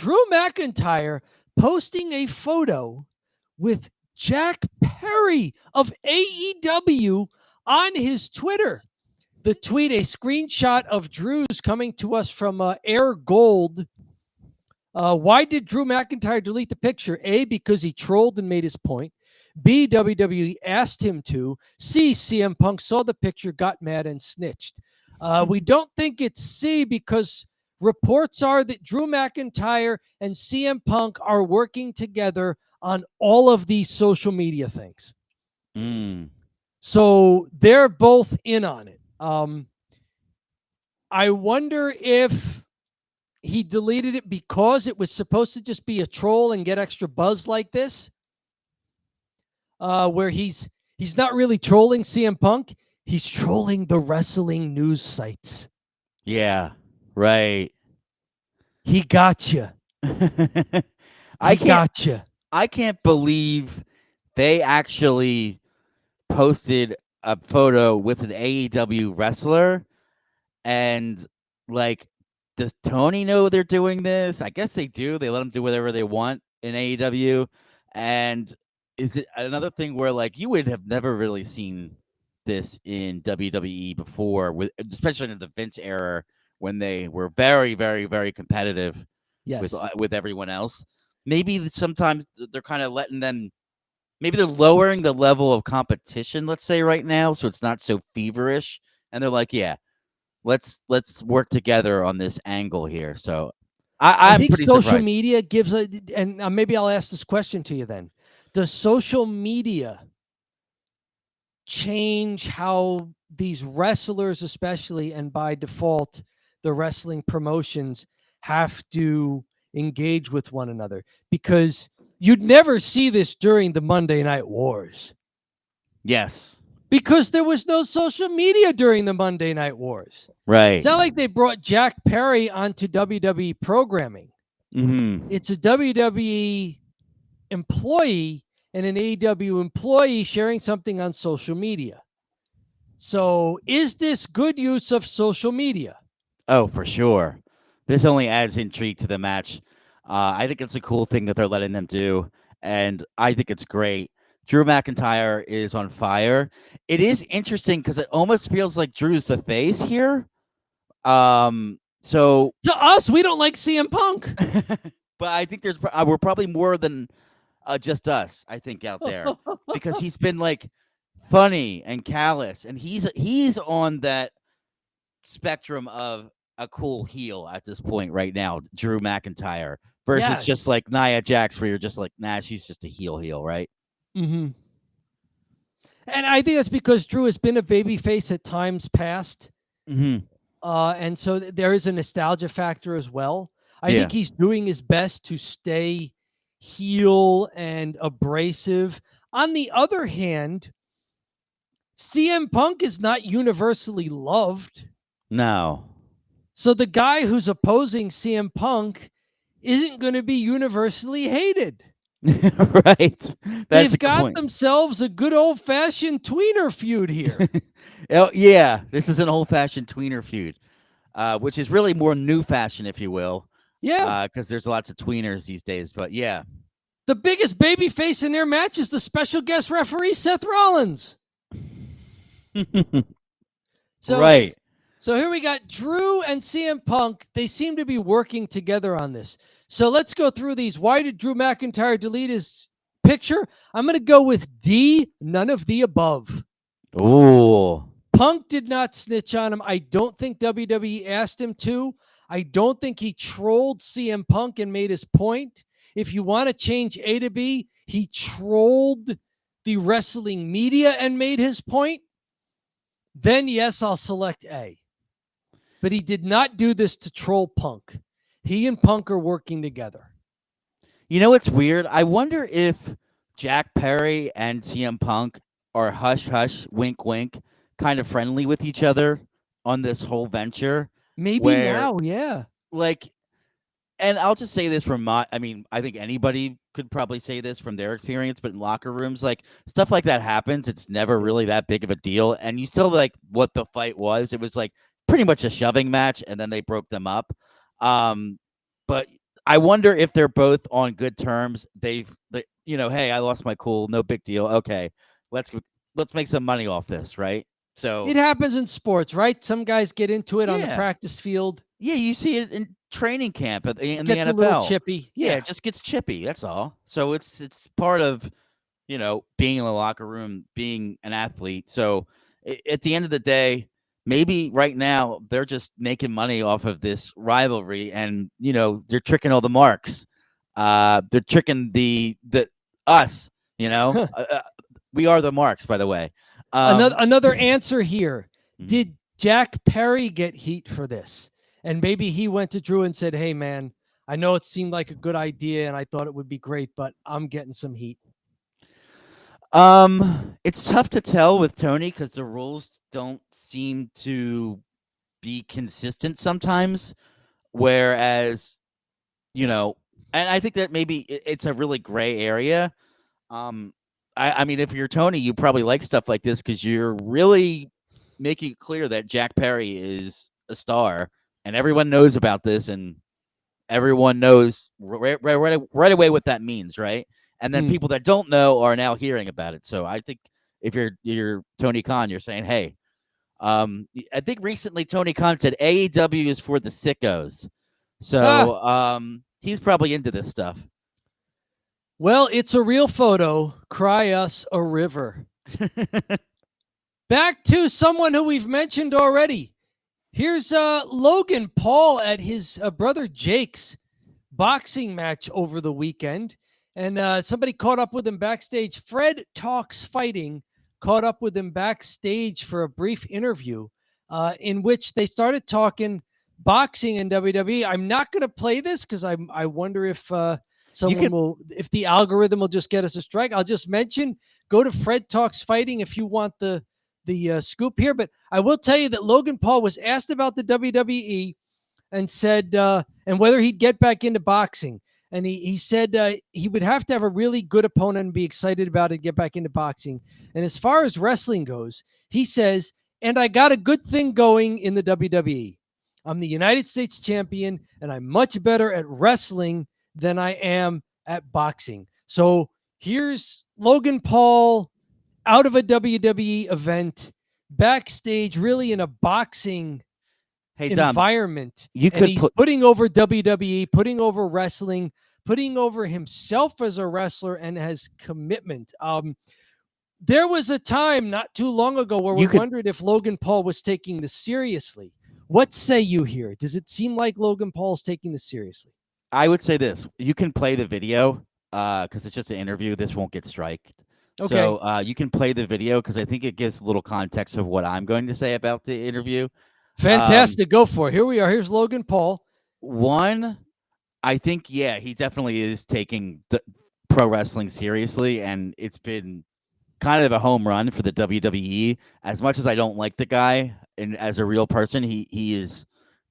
Drew McIntyre posting a photo with Jack Perry of AEW on his Twitter. The tweet, a screenshot of Drew's coming to us from Air Gold. Why did Drew McIntyre delete the picture? A, because he trolled and made his point. B, WWE asked him to. C, CM Punk saw the picture, got mad, and snitched. We don't think it's C because reports are that Drew McIntyre and CM Punk are working together on all of these social media things. So they're both in on it. I wonder if he deleted it because it was supposed to just be a troll and get extra buzz like this, where he's not really trolling CM Punk. He's trolling the wrestling news sites. Yeah, right. He got you. I can't believe they actually posted a photo with an AEW wrestler, and like, does Tony know they're doing this? I guess they do. They let them do whatever they want in AEW. And is it another thing where, like, you would have never really seen this in WWE before, especially in the Vince era when they were very, very, very competitive with everyone else? Maybe sometimes they're kind of letting them. Maybe they're lowering the level of competition, let's say, right now, so it's not so feverish. And they're like, yeah, let's work together on this angle here. So I'm think pretty social surprised. media gives and maybe I'll ask this question to you then. Does social media change how these wrestlers, especially, and by default, the wrestling promotions have to engage with one another? Because you'd never see this during the Monday Night Wars. Yes. Because there was no social media during the Monday Night Wars. Right. It's not like they brought Jack Perry onto WWE programming. It's a WWE employee and an AEW employee sharing something on social media. So is this good use of social media? Oh, for sure. This only adds intrigue to the match. I think it's a cool thing that they're letting them do, and I think it's great. Drew McIntyre is on fire. It is interesting because it almost feels like Drew's the face here. So to us, we don't like CM Punk. But I think we're probably more than just us, I think, out there. Because he's been, like, funny and callous, and he's on that spectrum of a cool heel at this point right now, Drew McIntyre, versus just like Nia Jax, where you're just like, nah, she's just a heel, right? And I think that's because Drew has been a babyface at times past. And so there is a nostalgia factor as well. I think he's doing his best to stay heel and abrasive. On the other hand, CM Punk is not universally loved. No. So the guy who's opposing CM Punk isn't going to be universally hated. Right. They've got themselves a good old-fashioned tweener feud here. Oh, yeah. This is an old-fashioned tweener feud, which is really more new fashion, if you will. Yeah. Because there's lots of tweeners these days, but yeah. The biggest babyface in their match is the special guest referee, Seth Rollins. Right. So here we got Drew and CM Punk. They seem to be working together on this. So let's go through these. Why did Drew McIntyre delete his picture? I'm going to go with D, none of the above. Ooh. Punk did not snitch on him. I don't think WWE asked him to. I don't think he trolled CM Punk and made his point. If you want to change A to B, he trolled the wrestling media and made his point. Then, yes, I'll select A. But he did not do this to troll Punk. He and Punk are working together. You know what's weird? I wonder if Jack Perry and CM Punk are hush-hush, wink-wink, kind of friendly with each other on this whole venture. Maybe now, yeah. Like, and I'll just say this from I think anybody could probably say this from their experience, but in locker rooms, like, stuff like that happens. It's never really that big of a deal. And you still like what the fight was. It was like pretty much a shoving match, and then they broke them up. But I wonder if they're both on good terms. Hey, I lost my cool, no big deal. Okay, let's make some money off this, right? So It happens in sports, right? Some guys get into it on the yeah, practice field. yeah, you see it in training camp in the Gets a little NFL. chippy. Yeah, Yeah. it just gets chippy. That's all. So it's part of being in the locker room, being an athlete. So at the end of the day, maybe right now they're just making money off of this rivalry, and they're tricking all the marks. They're tricking the us. We are the marks, by the way. Another answer here. Mhm. Did Jack Perry get heat for this? And maybe he went to Drew and said, "Hey, man, I know it seemed like a good idea and I thought it would be great, but I'm getting some heat." It's tough to tell with Tony because the rules don't seem to be consistent sometimes. Whereas, and I think that maybe it's a really gray area. I mean, if you're Tony, you probably like stuff like this because you're really making it clear that Jack Perry is a star, and everyone knows about this, and everyone knows right away what that means, right? And then people that don't know are now hearing about it. So I think if you're Tony Khan, you're saying, hey, I think recently Tony Khan said AEW is for the sickos. So he's probably into this stuff. Well, it's a real photo. Cry us a river. Back to someone who we've mentioned already. Here's Logan Paul at his brother Jake's boxing match over the weekend. And somebody caught up with him backstage. Fred Talks Fighting caught up with him backstage for a brief interview in which they started talking boxing and WWE. I'm not going to play this because I wonder if if the algorithm will just get us a strike. I'll just mention, go to Fred Talks Fighting if you want the scoop here. But I will tell you that Logan Paul was asked about the WWE and said, and whether he'd get back into boxing. And he said he would have to have a really good opponent and be excited about it, get back into boxing. And as far as wrestling goes, he says, and I got a good thing going in the WWE. I'm the United States champion, and I'm much better at wrestling than I am at boxing. So here's Logan Paul out of a WWE event, backstage, really in a boxing environment. He's putting over WWE, putting over wrestling, putting over himself as a wrestler, and has commitment. There was a time not too long ago where we wondered if Logan Paul was taking this seriously. What say you here? Does it seem like Logan Paul's taking this seriously? I would say this. You can play the video because it's just an interview. This won't get striked. Okay. So you can play the video because I think it gives a little context of what I'm going to say about the interview. Fantastic. Go for it. Here we are. Here's Logan Paul. One, I think, yeah, he definitely is taking pro wrestling seriously, and it's been kind of a home run for the WWE. As much as I don't like the guy, and as a real person, he is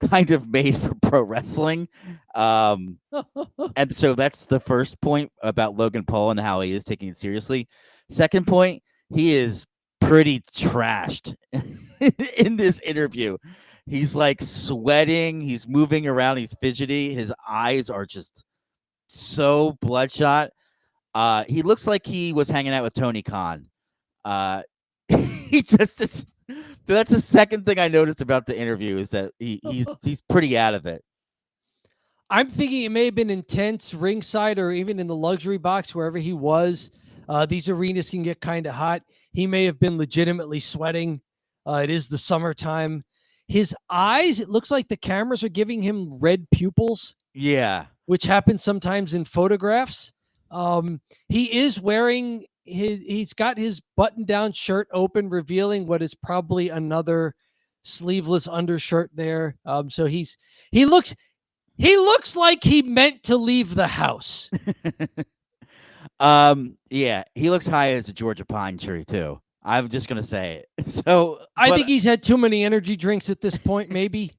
kind of made for pro wrestling. And so that's the first point about Logan Paul and how he is taking it seriously. Second point, he is pretty trashed in this interview. He's like sweating, he's moving around, he's fidgety, his eyes are just so bloodshot. He looks like he was hanging out with Tony Khan. He just is. So that's the second thing I noticed about the interview is that he's pretty out of it. I'm thinking it may have been intense ringside or even in the luxury box, wherever he was. These arenas can get kind of hot. He may have been legitimately sweating. It is the summertime. His eyes, it looks like the cameras are giving him red pupils. Yeah. Which happens sometimes in photographs. He is wearing he's got his button-down shirt open, revealing what is probably another sleeveless undershirt there. So he looks like he meant to leave the house. Yeah, he looks high as a Georgia pine tree too. I'm just gonna say it. So I think he's had too many energy drinks at this point, maybe.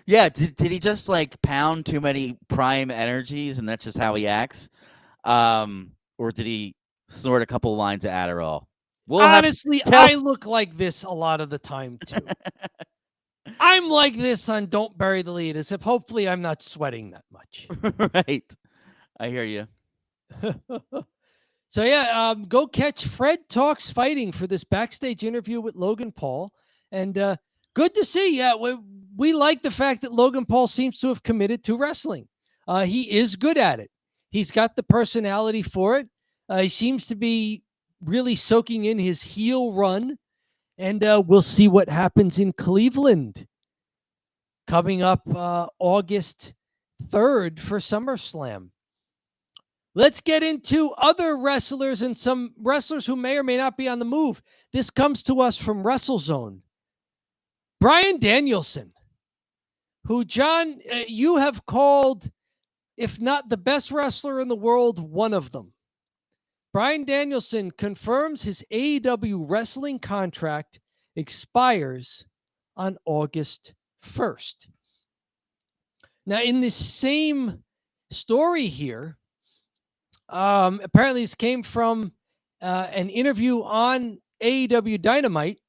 Yeah, did he just like pound too many prime energies and that's just how he acts? Or did he snort a couple lines of Adderall? Honestly, I look like this a lot of the time too. I'm like this on Don't Bury the Lead, except hopefully I'm not sweating that much. Right. I hear you. So yeah, go catch Fred Talks Fighting for this backstage interview with Logan Paul. And good to see. Yeah, we like the fact that Logan Paul seems to have committed to wrestling. He is good at it. He's got the personality for it. He seems to be really soaking in his heel run. And we'll see what happens in Cleveland coming up August 3rd for SummerSlam. Let's get into other wrestlers and some wrestlers who may or may not be on the move. This comes to us from WrestleZone. Bryan Danielson, who, John, you have called, if not the best wrestler in the world, one of them. Bryan Danielson confirms his AEW wrestling contract expires on August 1st. Now, in this same story here, apparently this came from an interview on AEW Dynamite.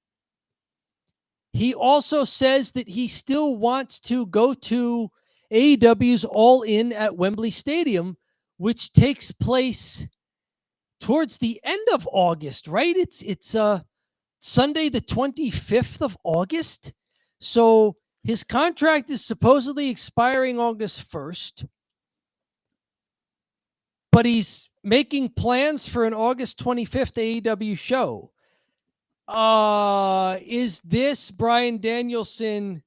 He also says that he still wants to go to AEW's All In at Wembley Stadium, which takes place towards the end of August, right? It's Sunday the 25th of August. So his contract is supposedly expiring August 1st. But he's making plans for an August 25th AEW show. Is this Bryan Danielson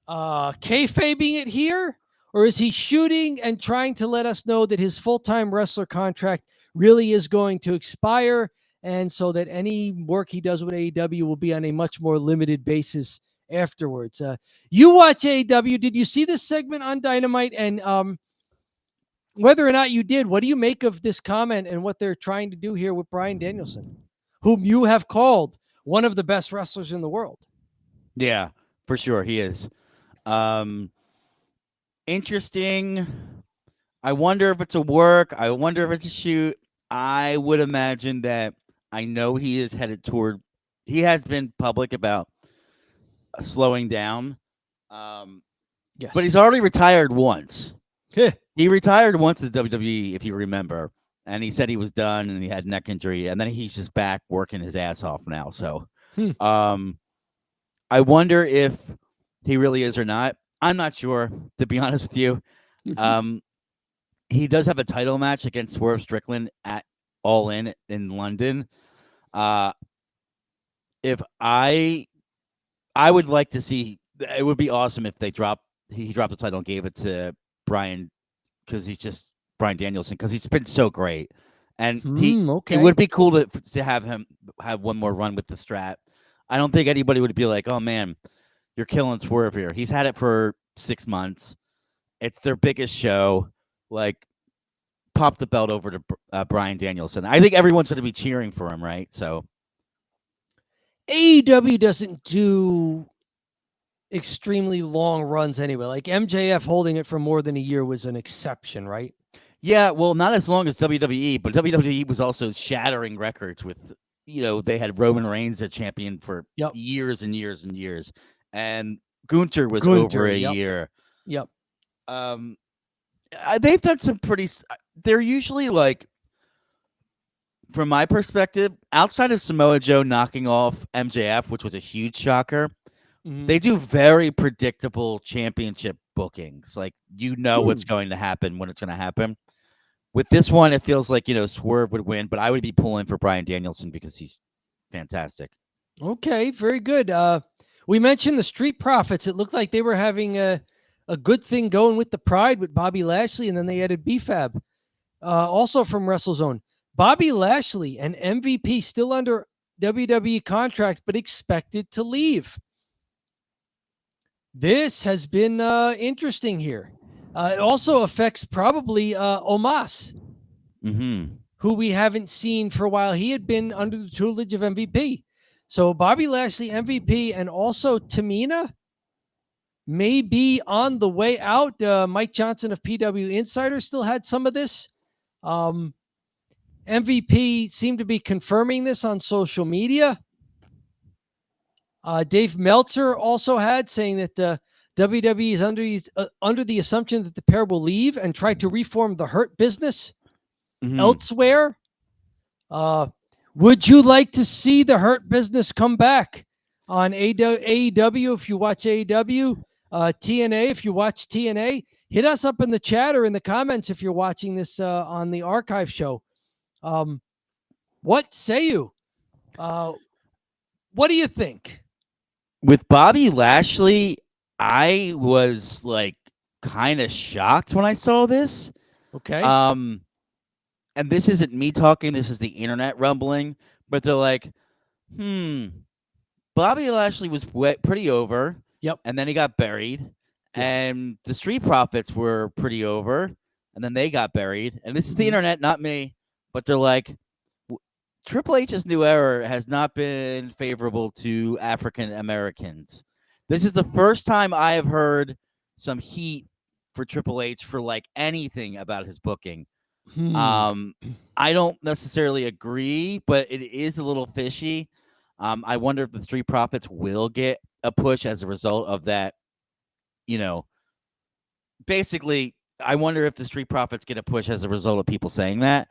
kayfabing it here? Or is he shooting and trying to let us know that his full-time wrestler contract really is going to expire, and so that any work he does with AEW will be on a much more limited basis afterwards? You watch AEW. Did you see this segment on Dynamite? And whether or not you did, what do you make of this comment and what they're trying to do here with Bryan Danielson, whom you have called one of the best wrestlers in the world? Yeah, for sure. He is. Interesting. I wonder if it's a work. I wonder if it's a shoot. I would imagine that I know he is headed toward. He has been public about slowing down. Yes. But he's already retired once. He retired once at the WWE, if you remember, and he said he was done and he had neck injury, and then he's just back working his ass off now. So, I wonder if he really is or not. I'm not sure, to be honest with you. He does have a title match against Swerve Strickland at All In London. If I would like to see, it would be awesome if he dropped the title and gave it to Bryan, because he's just Bryan Danielson, because he's been so great. And it would be cool to have him have one more run with the strat. I don't think anybody would be like, oh man, you're killing Swerve here. He's had it for 6 months. It's their biggest show. Like, pop the belt over to Bryan Danielson. I think everyone's going to be cheering for him, right? So AEW doesn't do extremely long runs anyway. Like MJF holding it for more than a year was an exception, right? Yeah, well, not as long as WWE, but WWE was also shattering records with, they had Roman Reigns a champion for years and years and years, and Gunther was over a year. Yep. They've done some pretty. They're usually, like, from my perspective, outside of Samoa Joe knocking off MJF, which was a huge shocker, they do very predictable championship bookings. Like, what's going to happen when it's going to happen. With this one, it feels like, Swerve would win, but I would be pulling for Bryan Danielson because he's fantastic. Okay, very good. We mentioned the Street Profits. It looked like they were having a good thing going with the Pride with Bobby Lashley, and then they added BFAB. Also from WrestleZone, Bobby Lashley and MVP still under WWE contract, but expected to leave. This has been interesting here. It also affects probably Omos, who we haven't seen for a while. He had been under the tutelage of MVP. So Bobby Lashley, MVP, and also Tamina may be on the way out. Mike Johnson of PW Insider still had some of this. MVP seemed to be confirming this on social media. Dave Meltzer also had saying that WWE is under the assumption that the pair will leave and try to reform the Hurt business elsewhere. Would you like to see the Hurt business come back on AEW if you watch AEW, TNA if you watch TNA? Hit us up in the chat or in the comments if you're watching this on the archive show. What say you? What do you think? With Bobby Lashley, I was like kind of shocked when I saw this. Okay. And this isn't me talking, this is the internet rumbling, but they're like, Bobby Lashley was pretty over. Yep. And then he got buried. Yeah. And the Street Profits were pretty over. And then they got buried. And this is the internet, not me. But they're like, Triple H's new era has not been favorable to African Americans. This is the first time I have heard some heat for Triple H for like anything about his booking. I don't necessarily agree, but it is a little fishy. I wonder if the Street Profits will get a push as a result of that. You know, basically, I wonder if the Street Profits get a push as a result of people saying that.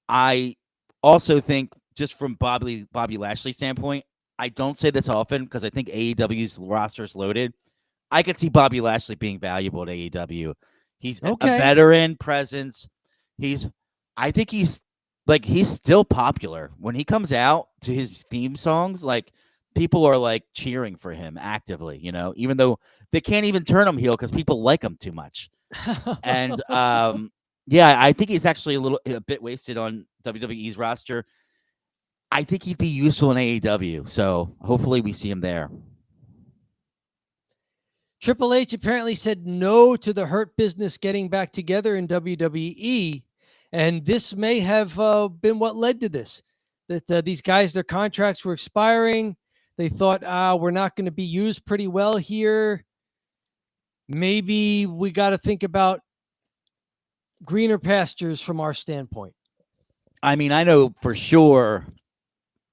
I also think, just from Bobby Lashley's standpoint, I don't say this often because I think AEW's roster is loaded. I could see Bobby Lashley being valuable at AEW. He's a veteran presence. I think he's still popular. When he comes out to his theme songs, like, people are like cheering for him actively, you know, even though they can't even turn him heel because people like him too much. And yeah, I think he's actually a bit wasted on WWE's roster. I think he'd be useful in AEW, so hopefully we see him there. Triple H apparently said no to the Hurt business getting back together in WWE, and this may have been what led to this. That these guys, their contracts were expiring. They thought, we're not going to be used pretty well here. Maybe we got to think about greener pastures from our standpoint. I mean, I know for sure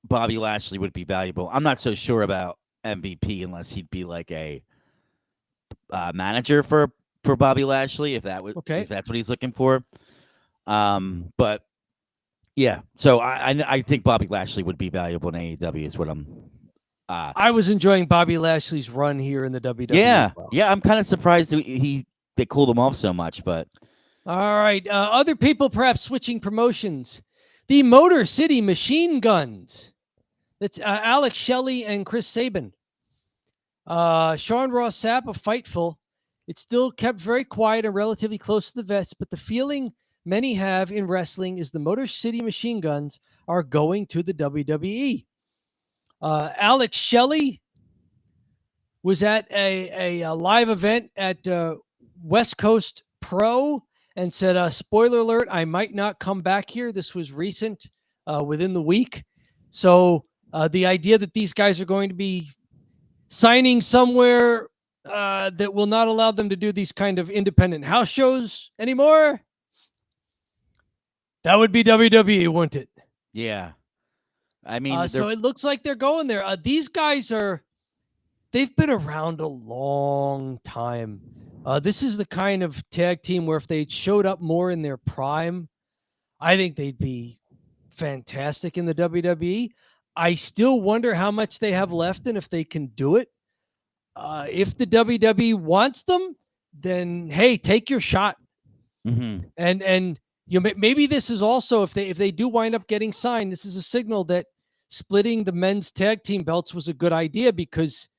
Bobby Lashley would be valuable. I'm not so sure about MVP unless he'd be like a manager for Bobby Lashley, if that's what he's looking for. But yeah, so I think Bobby Lashley would be valuable in AEW is what I'm. I was enjoying Bobby Lashley's run here in the WWE. Yeah, yeah, I'm kind of surprised they cooled him off so much, but. All right, other people perhaps switching promotions. The Motor City Machine Guns. That's Alex Shelley and Chris Sabin. Sean Ross Sapp of Fightful. It's still kept very quiet and relatively close to the vest, but the feeling many have in wrestling is the Motor City Machine Guns are going to the WWE. Alex Shelley was at a live event at West Coast Pro and said, spoiler alert, I might not come back here. This was recent, within the week. So the idea that these guys are going to be signing somewhere that will not allow them to do these kind of independent house shows anymore, that would be WWE, wouldn't it? Yeah. I mean, so it looks like they're going there. These guys they've been around a long time. This is the kind of tag team where if they showed up more in their prime, I think they'd be fantastic in the WWE. I still wonder how much they have left and if they can do it. If the WWE wants them, then hey, take your shot. Mm-hmm. And maybe this is also, if they do wind up getting signed, this is a signal that splitting the men's tag team belts was a good idea because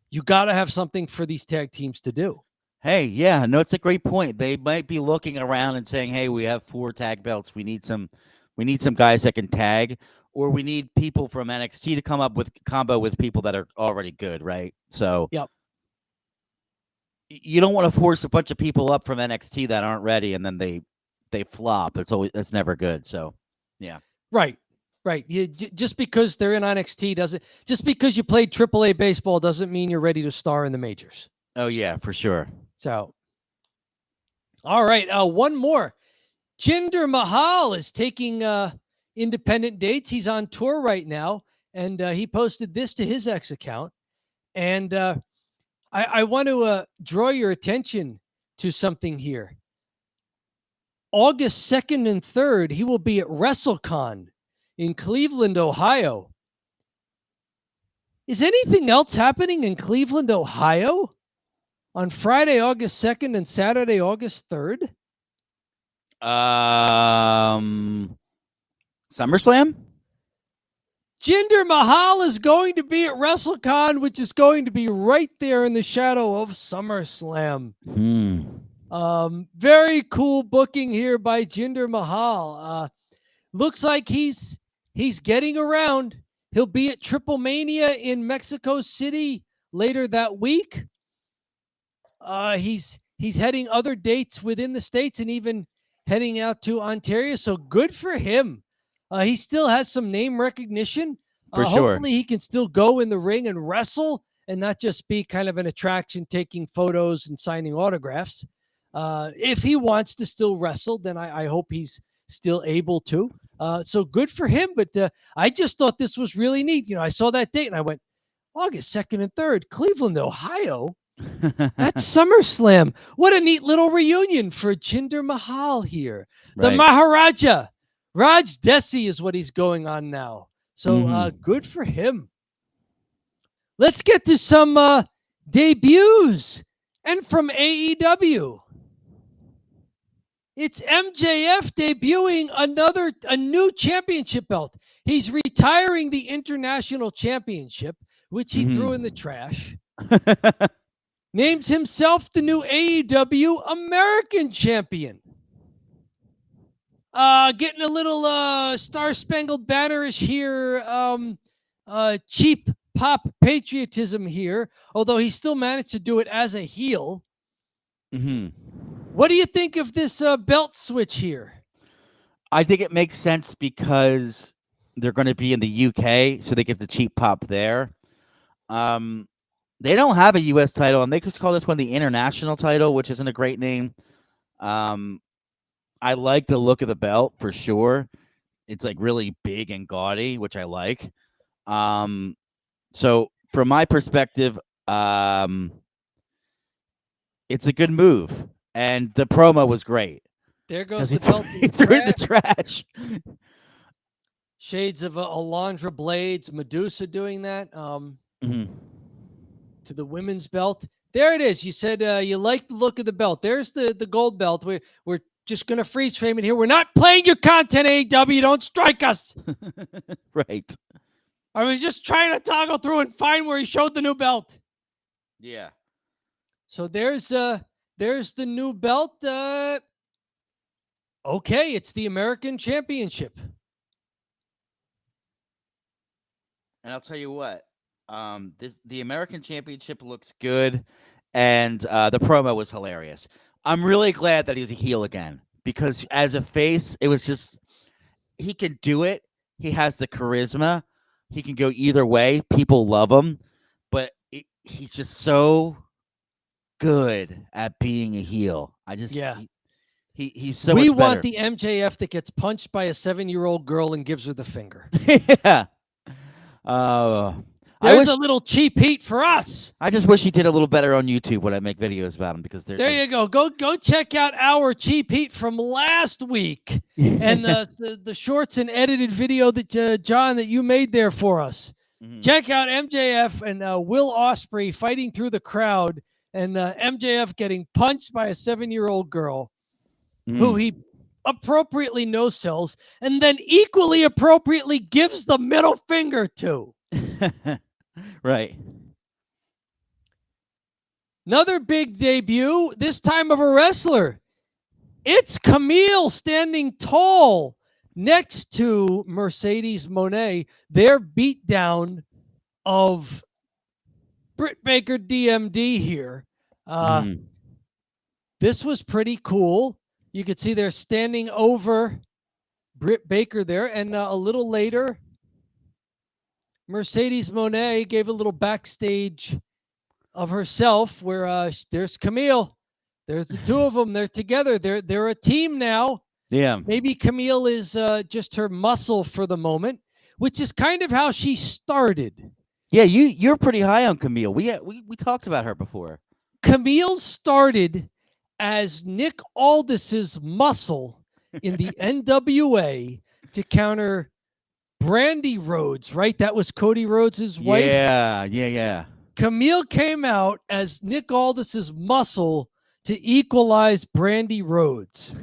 you got to have something for these tag teams to do. Hey, yeah, no, it's a great point. They might be looking around and saying, "Hey, we have 4 tag belts. We need some guys that can tag, or we need people from NXT to come up with combo with people that are already good, right?" So, yep. You don't want to force a bunch of people up from NXT that aren't ready, and then they flop. That's never good. So, yeah, right. Just because they're in NXT just because you played AAA baseball doesn't mean you're ready to star in the majors. Oh yeah, for sure. So, all right, one more. Jinder Mahal is taking independent dates. He's on tour right now, and he posted this to his X account. And I want to draw your attention to something here. August 2nd and 3rd, he will be at WrestleCon in Cleveland, Ohio. Is anything else happening in Cleveland, Ohio on Friday, August 2nd and Saturday, August 3rd? SummerSlam? Jinder Mahal is going to be at WrestleCon, which is going to be right there in the shadow of SummerSlam. Very cool booking here by Jinder Mahal. Looks like he's getting around. He'll be at Triple Mania in Mexico City later that week. He's heading other dates within the States and even heading out to Ontario. So good for him. He still has some name recognition. For sure. Hopefully he can still go in the ring and wrestle and not just be kind of an attraction, taking photos and signing autographs. If he wants to still wrestle, then I hope he's still able to. So good for him. But I just thought this was really neat. You know, I saw that date and I went, August 2nd and 3rd, Cleveland, Ohio. That's SummerSlam. What a neat little reunion for Jinder Mahal here. Right. The Maharaja. Raj Desi is what he's going on now. So good for him. Let's get to some debuts. And from AEW. It's MJF debuting a new championship belt. He's retiring the International Championship, which he threw in the trash. Named himself the new AEW American Champion. Getting a little Star-Spangled Banner-ish here. Cheap pop patriotism here, although he still managed to do it as a heel. What do you think of this belt switch here? I think it makes sense because they're going to be in the UK, so they get the cheap pop there. They don't have a U.S. title, and they just call this one the International title, which isn't a great name. I like the look of the belt for sure. It's like really big and gaudy, which I like. So from my perspective, it's a good move, and the promo was great. There goes the belt. He threw it in the trash. Shades of Alondra Blades, Medusa doing that. To the women's belt. There it is. You said you like the look of the belt. There's the gold belt. We're just going to freeze frame it here. We're not playing your content, AEW. Don't strike us. Right. I was just trying to toggle through and find where he showed the new belt. Yeah. So there's the new belt. Okay, it's the American Championship. And I'll tell you what. The American Championship looks good, and the promo was hilarious. I'm really glad that he's a heel again, because as a face, it was just, he can do it. He has the charisma. He can go either way. People love him, but he's just so good at being a heel. He's so much better. We want the MJF that gets punched by a 7-year-old girl and gives her the finger. Yeah. There's a little cheap heat for us. I just wish he did a little better on YouTube when I make videos about him, because there you go. Go check out our cheap heat from last week and the shorts and edited video that John that you made there for us. Check out MJF and Will Ospreay fighting through the crowd, and MJF getting punched by a 7-year-old girl who he appropriately no-sells, and then equally appropriately gives the middle finger to. Right. Another big debut, this time of a wrestler. It's Camille standing tall next to Mercedes Moné. Their beatdown of Britt Baker DMD here. This was pretty cool. You could see they're standing over Britt Baker there. And a little later, Mercedes Moné gave a little backstage of herself where there's Camille. There's the two of them. They're together. They're a team now. Yeah. Maybe Camille is just her muscle for the moment, which is kind of how she started. Yeah, you're pretty high on Camille. We talked about her before. Camille started as Nick Aldis's muscle in the NWA to counter Brandy Rhodes, right? That was Cody Rhodes' wife. Yeah. Camille came out as Nick Aldis's muscle to equalize Brandy Rhodes.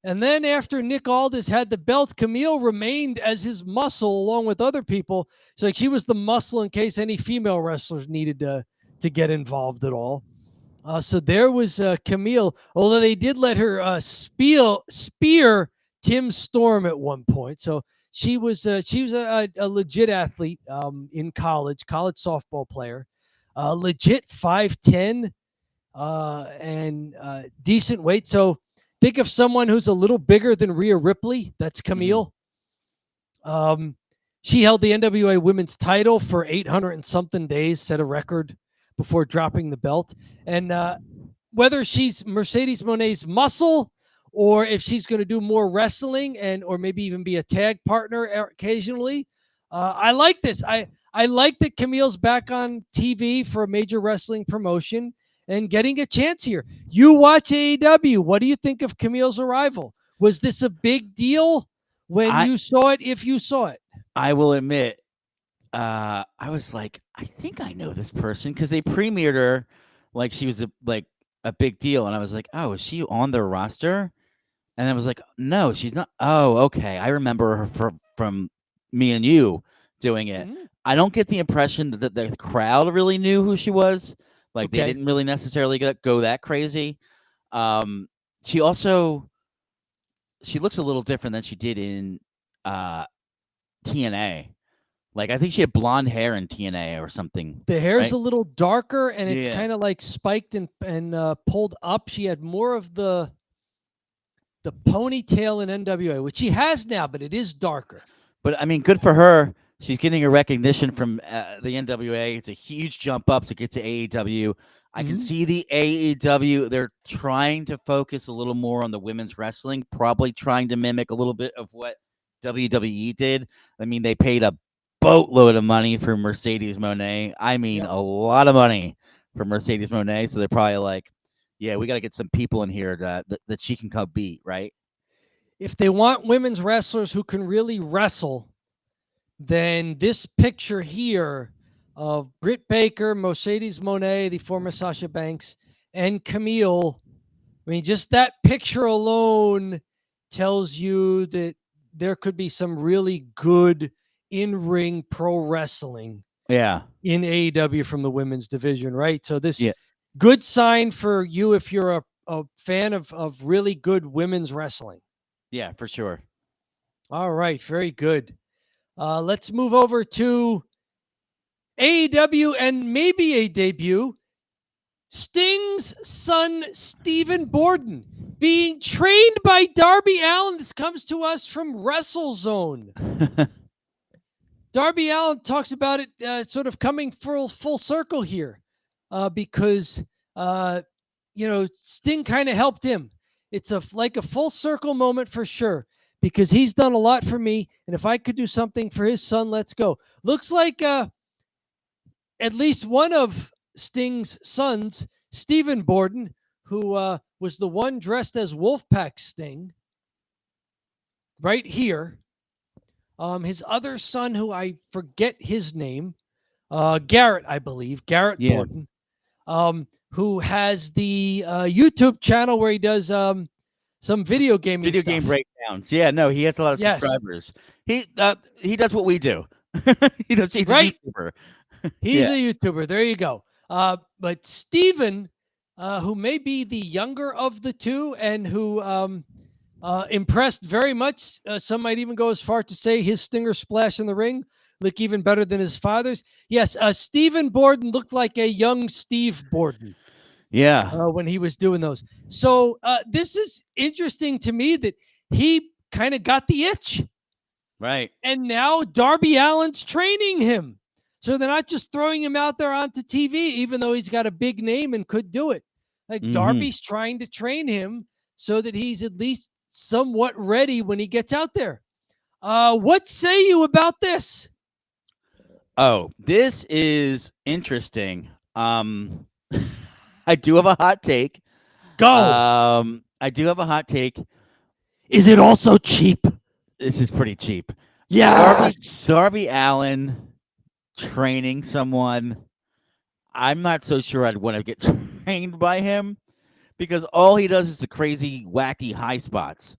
And then after Nick Aldis had the belt, Camille remained as his muscle along with other people. So like she was the muscle in case any female wrestlers needed to get involved at all. So there was Camille, although they did let her spear Tim Storm at one point. So she was a legit athlete in college softball player, legit 5'10", and decent weight. So think of someone who's a little bigger than Rhea Ripley. That's Camille. She held the NWA Women's title for 800 and something days, set a record before dropping the belt. And whether she's Mercedes Moné's muscle or if she's going to do more wrestling or maybe even be a tag partner occasionally, I like this. I like that Camille's back on TV for a major wrestling promotion and getting a chance here. You watch AEW. What do you think of Camille's arrival? Was this a big deal when you saw it, if you saw it? I will admit, I was like, I think I know this person because they premiered her like she was a big deal. And I was like, oh, is she on their roster? And I was like, no, she's not. Oh, okay. I remember her from Me and You doing it. I don't get the impression that the crowd really knew who she was. Like they didn't really necessarily go that crazy. She looks a little different than she did in TNA. Like I think she had blonde hair in TNA or something. The hair's a little darker and it's kind of like spiked and pulled up. She had more of the ponytail in NWA, which she has now, but it is darker. But I mean, good for her. She's getting a recognition from the NWA. It's a huge jump up to get to AEW. I can see the AEW. They're trying to focus a little more on the women's wrestling, probably trying to mimic a little bit of what WWE did. I mean, they paid a boatload of money for Mercedes Moné. I mean, a lot of money for Mercedes Moné. So they're probably like, yeah, we got to get some people in here that she can come beat, right? If they want women's wrestlers who can really wrestle, then this picture here of Britt Baker, Mercedes Moné, the former Sasha Banks, and Camille, I mean, just that picture alone tells you that there could be some really good in-ring pro wrestling in AEW from the women's division, right? So this good sign for you if you're a fan of really good women's wrestling. Yeah, for sure. All right, very good. Let's move over to AEW and maybe a debut. Sting's son, Stephen Borden, being trained by Darby Allen. This comes to us from WrestleZone. Darby Allen talks about it sort of coming full circle here because, Sting kind of helped him. It's like a full circle moment for sure because he's done a lot for me. And if I could do something for his son, let's go. Looks like at least one of Sting's sons, Stephen Borden, who was the one dressed as Wolfpack Sting, right here. His other son, who I forget his name, Garrett, I believe, Garrett Borden, who has the YouTube channel where he does some video game breakdowns. Yeah, no, he has a lot of subscribers. He does what we do. He's a YouTuber. He's a YouTuber. There you go. But Steven, who may be the younger of the two and who impressed very much. Some might even go as far to say his stinger splash in the ring looked even better than his father's. Yes, Stephen Borden looked like a young Steve Borden. Yeah. When he was doing those. So this is interesting to me that he kind of got the itch. Right. And now Darby Allen's training him. So they're not just throwing him out there onto TV, even though he's got a big name and could do it. Like Darby's trying to train him so that he's at least somewhat ready when he gets out there. What say you about this? Oh, this is interesting. I do have a hot take. Go. I do have a hot take. Is it also cheap? This is pretty cheap. Yes. Darby Allen training someone. I'm not so sure I'd want to get trained by him because all he does is the crazy, wacky high spots.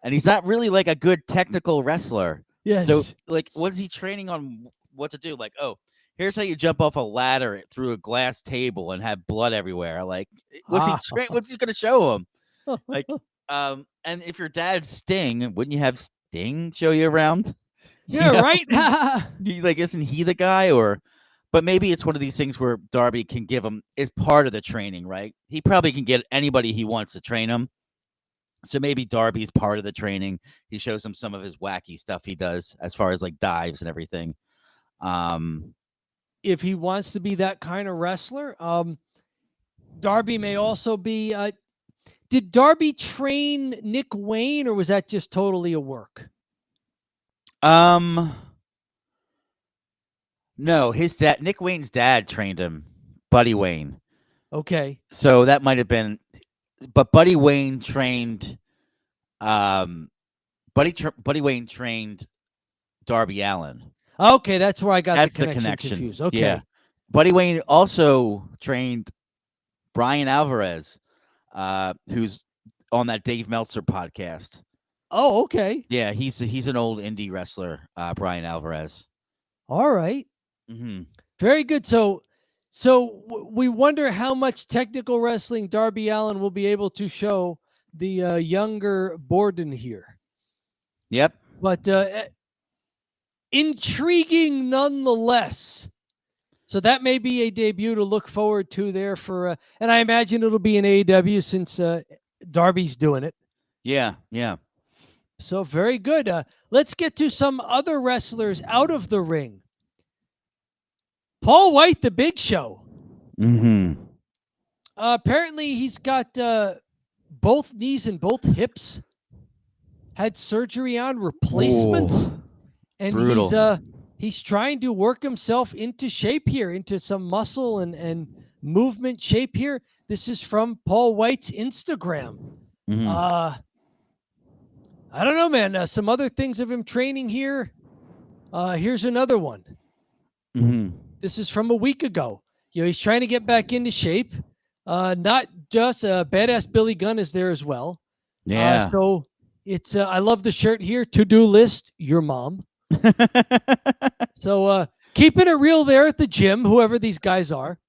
And he's not really like a good technical wrestler. Yes. So, like, what is he training on what to do? Like, oh, here's how you jump off a ladder through a glass table and have blood everywhere. Like, what's he going to show him? Like, and if your dad's Sting, wouldn't you have Sting show you around? Yeah, right. Like, isn't he the guy? But maybe it's one of these things where Darby can give him is part of the training, right? He probably can get anybody he wants to train him. So maybe Darby's part of the training. He shows him some of his wacky stuff he does as far as like dives and everything. If he wants to be that kind of wrestler, Darby may also be. Did Darby train Nick Wayne, or was that just totally a work? No, his dad, Nick Wayne's dad, trained him, Buddy Wayne. Okay. So that might have been, but Buddy Wayne trained, Buddy Wayne trained Darby Allen. Okay, that's where I got That's the connection confused. Okay. Yeah. Buddy Wayne also trained Brian Alvarez, who's on that Dave Meltzer podcast. Oh, okay. Yeah, he's an old indie wrestler, Brian Alvarez. All right. Mm-hmm. Very good. So we wonder how much technical wrestling Darby Allen will be able to show the younger Borden here. Yep. But intriguing nonetheless. So that may be a debut to look forward to there for, and I imagine it'll be in AEW since Darby's doing it. Yeah, yeah. So very good. Let's get to some other wrestlers out of the ring. Paul White, the Big Show. Mm-hmm. Apparently, he's got both knees and both hips. Had surgery on replacements. Ooh, and brutal. He's trying to work himself into shape here, into some muscle and movement shape here. This is from Paul White's Instagram. Mm-hmm. I don't know, man. Some other things of him training here. Here's another one. Mm-hmm. This is from a week ago. He's trying to get back into shape. Not just Badass Billy Gunn is there as well. Yeah. So it's I love the shirt here. To-do list, your mom. So keeping it real there at the gym, whoever these guys are.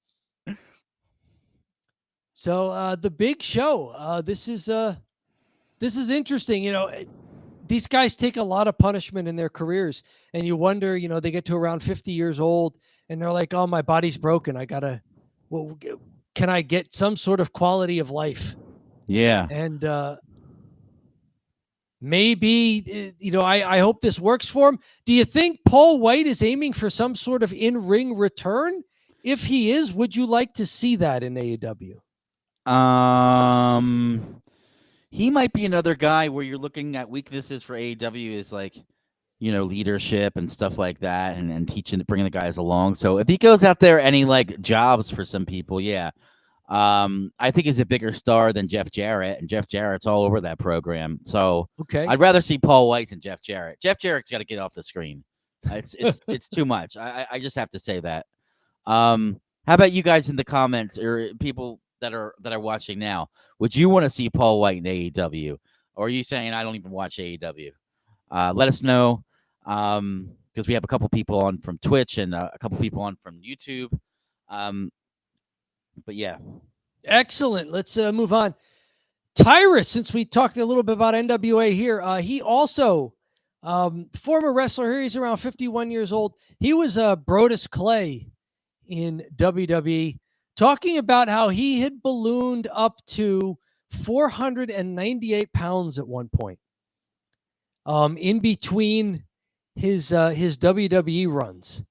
So the Big Show. This is interesting. These guys take a lot of punishment in their careers, and you wonder, they get to around 50 years old, and they're like, "Oh, my body's broken. Can I get some sort of quality of life?" Yeah. And maybe, I hope this works for him. Do you think Paul White is aiming for some sort of in-ring return? If he is, would you like to see that in AEW? He might be another guy where you're looking at weaknesses for AEW is like, leadership and stuff like that, and teaching, bringing the guys along. So if he goes out there and he like jobs for some people, yeah. I think he's a bigger star than Jeff Jarrett, and Jeff Jarrett's all over that program. So okay, I'd rather see Paul White than Jeff Jarrett. Jeff Jarrett's got to get off the screen. It's too much. I just have to say that. How about you guys in the comments or people that are watching now? Would you want to see Paul White in AEW, or are you saying I don't even watch AEW? Let us know, because we have a couple people on from Twitch and a couple people on from YouTube. But yeah. Excellent. Let's move on. Tyrus, since we talked a little bit about NWA here, he also, former wrestler here, he's around 51 years old. He was Brodus Clay in WWE, talking about how he had ballooned up to 498 pounds at one point. In between his WWE runs.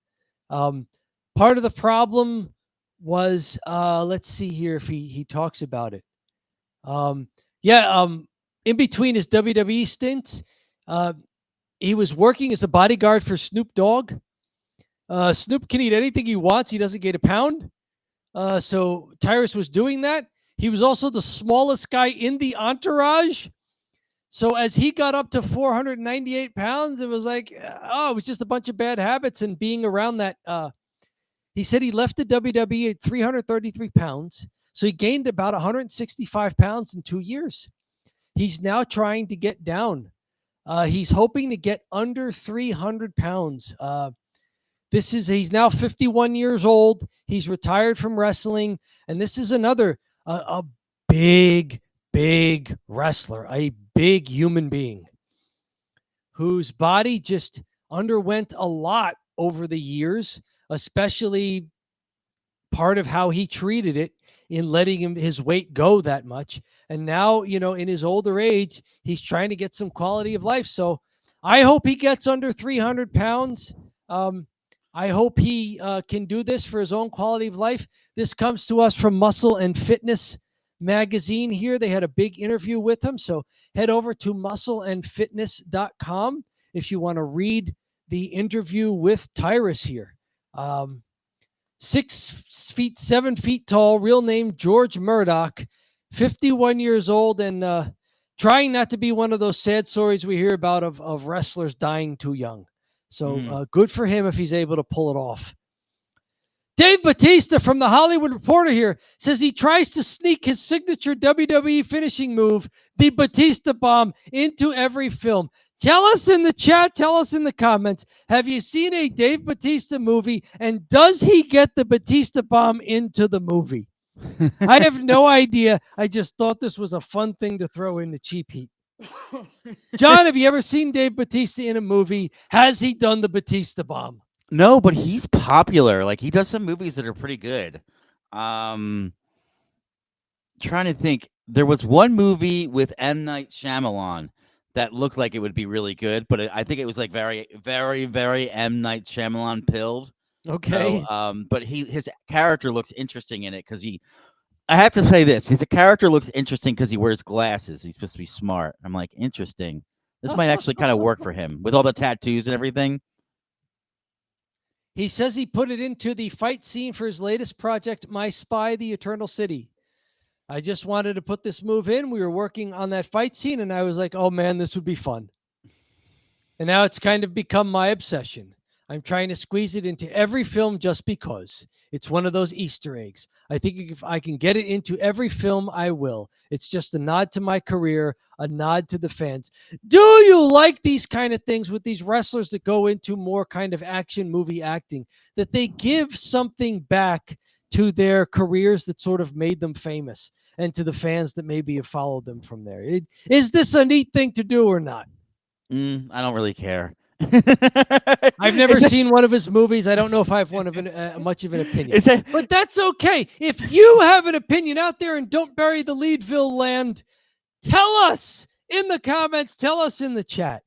Part of the problem was, let's see here if he talks about it. In between his WWE stints, he was working as a bodyguard for Snoop Dogg. Snoop can eat anything he wants. He doesn't get a pound. So Tyrus was doing that. He was also the smallest guy in the entourage. So as he got up to 498 pounds, it was like, it was just a bunch of bad habits and being around that. He said he left the WWE at 333 pounds. So he gained about 165 pounds in 2 years. He's now trying to get down. He's hoping to get under 300 pounds. He's now 51 years old. He's retired from wrestling. And this is another, a big wrestler, a big human being whose body just underwent a lot over the years, especially part of how he treated it in letting his weight go that much. And now, in his older age, he's trying to get some quality of life. So I hope he gets under 300 pounds. I hope he can do this for his own quality of life. This comes to us from Muscle and Fitness magazine here. They had a big interview with him. So head over to muscleandfitness.com if you want to read the interview with Tyrus here. 6 feet, 7 feet tall, real name George Murdoch, 51 years old, and trying not to be one of those sad stories we hear about of wrestlers dying too young. So good for him if he's able to pull it off. Dave Batista from The Hollywood Reporter here says he tries to sneak his signature WWE finishing move, the Batista Bomb, into every film. Tell us in the chat, tell us in the comments, have you seen a Dave Batista movie, and does he get the Batista Bomb into the movie? I have no idea. I just thought this was a fun thing to throw in the cheap heat. John, have you ever seen Dave Batista in a movie? Has he done the Batista Bomb? No, but he's popular. Like, he does some movies that are pretty good. Trying to think. There was one movie with M. Night Shyamalan that looked like it would be really good, but I think it was like very, very, very M. Night Shyamalan pilled. Okay. So, but his character looks interesting in it because I have to say this. His character looks interesting because he wears glasses. He's supposed to be smart. I'm like, interesting. This might actually kind of work for him with all the tattoos and everything. He says he put it into the fight scene for his latest project, My Spy, The Eternal City. I just wanted to put this move in. We were working on that fight scene, and I was like, oh, man, this would be fun. And now it's kind of become my obsession. I'm trying to squeeze it into every film just because. It's one of those Easter eggs. I think if I can get it into every film, I will. It's just a nod to my career, a nod to the fans. Do you like these kind of things with these wrestlers that go into more kind of action movie acting, that they give something back to their careers that sort of made them famous, and to the fans that maybe have followed them from there? Is this a neat thing to do or not? I don't really care. I've never seen one of his movies. I don't know if I have much of an opinion. But that's okay. If you have an opinion out there and don't bury the Leadville land, tell us in the comments. Tell us in the chat.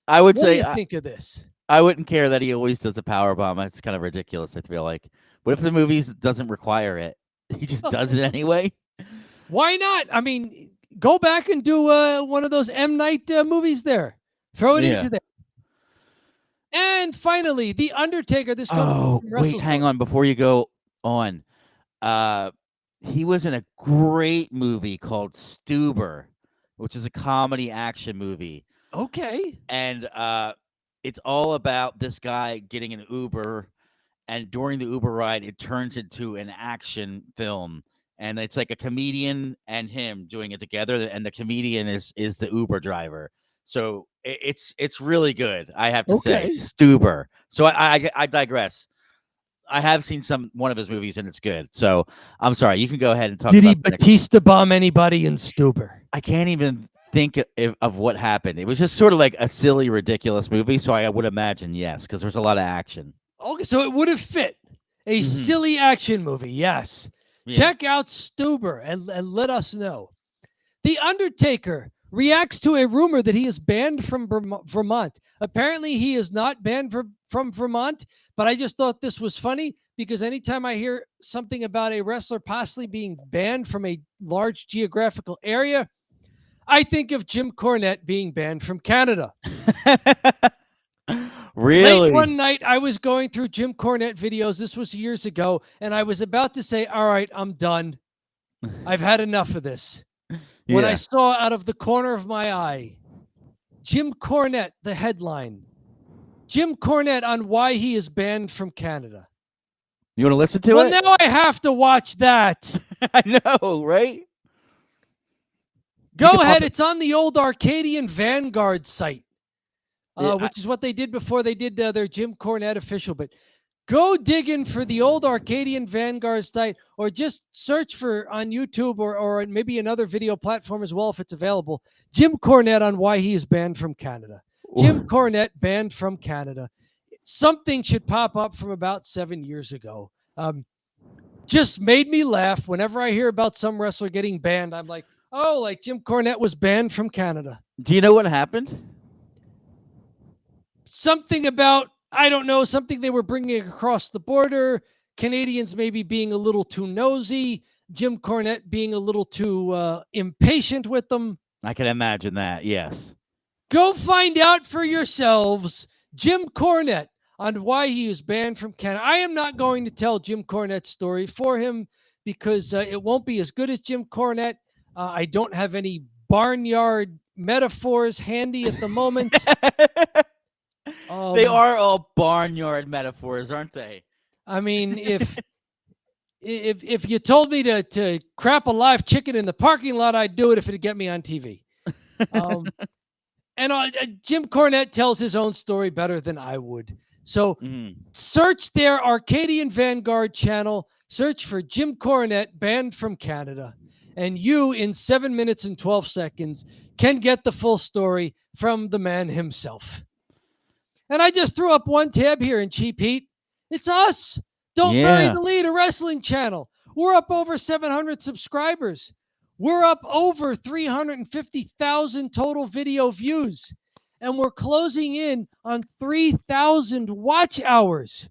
I would what say, do you think of this? I wouldn't care that he always does a power bomb. It's kind of ridiculous, I feel like. What if the movie doesn't require it? He just does it anyway? Why not? I mean, go back and do one of those M. Night movies there. Throw it into there. And finally, The Undertaker. This comes from wait, hang on. Before you go on, he was in a great movie called Stuber, which is a comedy action movie. Okay. And it's all about this guy getting an Uber, and during the Uber ride, it turns into an action film. And it's like a comedian and him doing it together, and the comedian is the Uber driver. So it's really good, I have to say. Stuber. So I digress. I have seen one of his movies, and it's good. So I'm sorry. You can go ahead and talk. Did he Batista bomb anybody in Stuber? I can't even think of what happened. It was just sort of like a silly, ridiculous movie. So I would imagine yes, because there's a lot of action. Okay, so it would have fit a silly action movie. Yes. Yeah. Check out Stuber and let us know. The Undertaker reacts to a rumor that he is banned from Vermont. Apparently, he is not banned from Vermont, but I just thought this was funny because anytime I hear something about a wrestler possibly being banned from a large geographical area, I think of Jim Cornette being banned from Canada. Really? Late one night, I was going through Jim Cornette videos. This was years ago. And I was about to say, all right, I'm done. I've had enough of this. When I Yeah. saw out of the corner of my eye, Jim Cornette, the headline. Jim Cornette on why he is banned from Canada. You want to listen to Well, it? now I have to watch that. I know, right? Go ahead. It's on the old Arcadian Vanguard site, which is what they did before they did their Jim Cornette official. But go digging for the old Arcadian Vanguard site, or just search for on YouTube or maybe another video platform as well if it's available. Jim Cornette on why he is banned from Canada. Jim Cornette banned from Canada. Something should pop up from about 7 years ago. Just made me laugh. Whenever I hear about some wrestler getting banned, I'm like, oh, like Jim Cornette was banned from Canada. Do you know what happened? Something about, I don't know, something they were bringing across the border. Canadians maybe being a little too nosy. Jim Cornette being a little too impatient with them. I can imagine that, yes. Go find out for yourselves. Jim Cornette on why he is banned from Canada. I am not going to tell Jim Cornette's story for him because it won't be as good as Jim Cornette. I don't have any barnyard metaphors handy at the moment. They are all barnyard metaphors, aren't they? I mean, if you told me to crap a live chicken in the parking lot, I'd do it if it'd get me on TV. And Jim Cornette tells his own story better than I would. So search their Arcadian Vanguard channel, search for Jim Cornette banned from Canada, and you, in 7 minutes and 12 seconds, can get the full story from the man himself. And I just threw up one tab here in Cheap Heat. It's us. Don't Bury the Lead, a wrestling channel. We're up over 700 subscribers. We're up over 350,000 total video views. And we're closing in on 3,000 watch hours.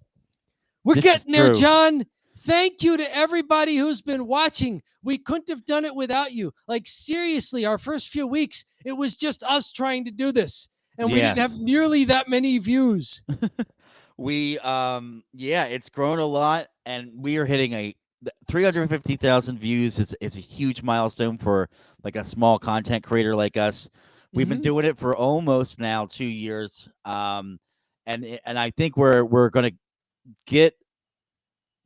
We're getting there, John. Thank you to everybody who's been watching. We couldn't have done it without you. Like, seriously, our first few weeks, it was just us trying to do this. And we didn't have nearly that many views. It's grown a lot. And we are hitting 350,000 views is a huge milestone for like a small content creator like us. We've been doing it for almost now 2 years. And I think we're going to get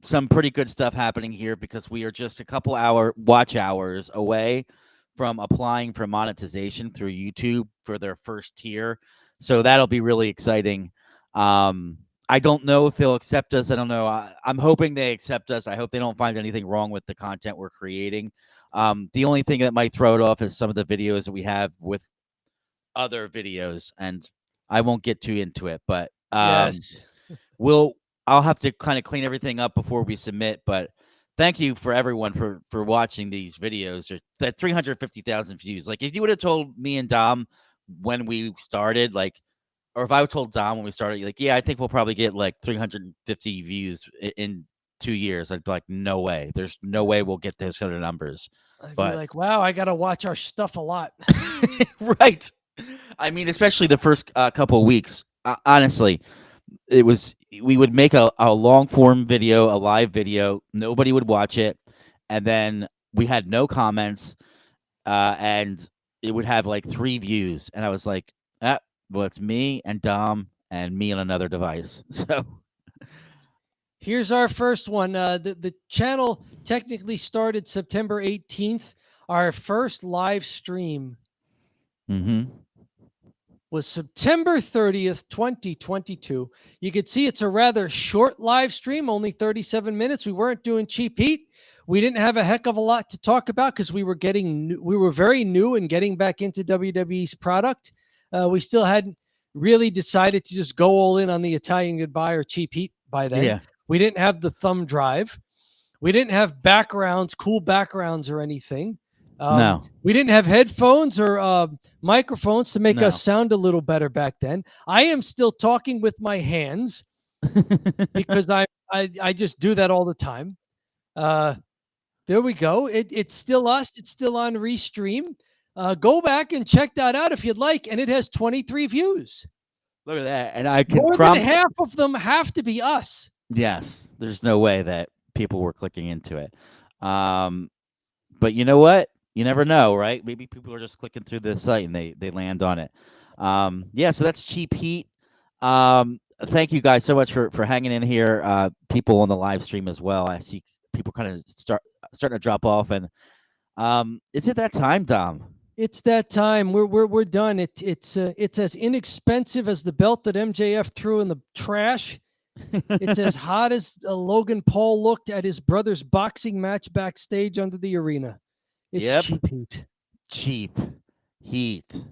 some pretty good stuff happening here because we are just a couple watch hours away from applying for monetization through YouTube for their first tier. So that'll be really exciting. I don't know if they'll accept us. I don't know. I'm hoping they accept us. I hope they don't find anything wrong with the content we're creating. The only thing that might throw it off is some of the videos that we have with other videos, and I won't get too into it, but I'll have to kind of clean everything up before we submit. But thank you for everyone for watching these videos. That 350,000 views. Like, if you would have told me and Dom when we started, like, or if I told Dom when we started, like, yeah, I think we'll probably get like 350 views in 2 years, I'd be like, no way. There's no way we'll get those kind of numbers. I'd be like, wow, I got to watch our stuff a lot. Right. I mean, especially the first couple of weeks. Honestly, we would make a long form video, a live video. Nobody would watch it. And then we had no comments. And it would have like 3 views. And I was like, well, it's me and Dom and me on another device. So here's our first one. The channel technically started September 18th. Our first live stream was September 30th, 2022. You can see it's a rather short live stream, only 37 minutes. We weren't doing Cheap Heat. We didn't have a heck of a lot to talk about because we were very new and getting back into WWE's product. We still hadn't really decided to just go all in on the Italian Goodbye or Cheap Heat by then. Yeah. We didn't have the thumb drive. We didn't have backgrounds, cool backgrounds or anything. No. We didn't have headphones or microphones to make us sound a little better back then. I am still talking with my hands because I just do that all the time. There we go. It's still us. It's still on Restream. Go back and check that out if you'd like. And it has 23 views. Look at that. And I can More than promise. half of them have to be us. Yes, there's no way that people were clicking into it. But you know what? You never know, right? Maybe people are just clicking through the site and they land on it. Yeah, so that's Cheap Heat. Thank you guys so much for hanging in here. People on the live stream as well. I see people kind of starting to drop off, and is it that time, Dom? It's that time. We're done. It's as inexpensive as the belt that MJF threw in the trash. It's as hot as Logan Paul looked at his brother's boxing match backstage under the arena. It's Yep. Cheap Heat. Cheap Heat.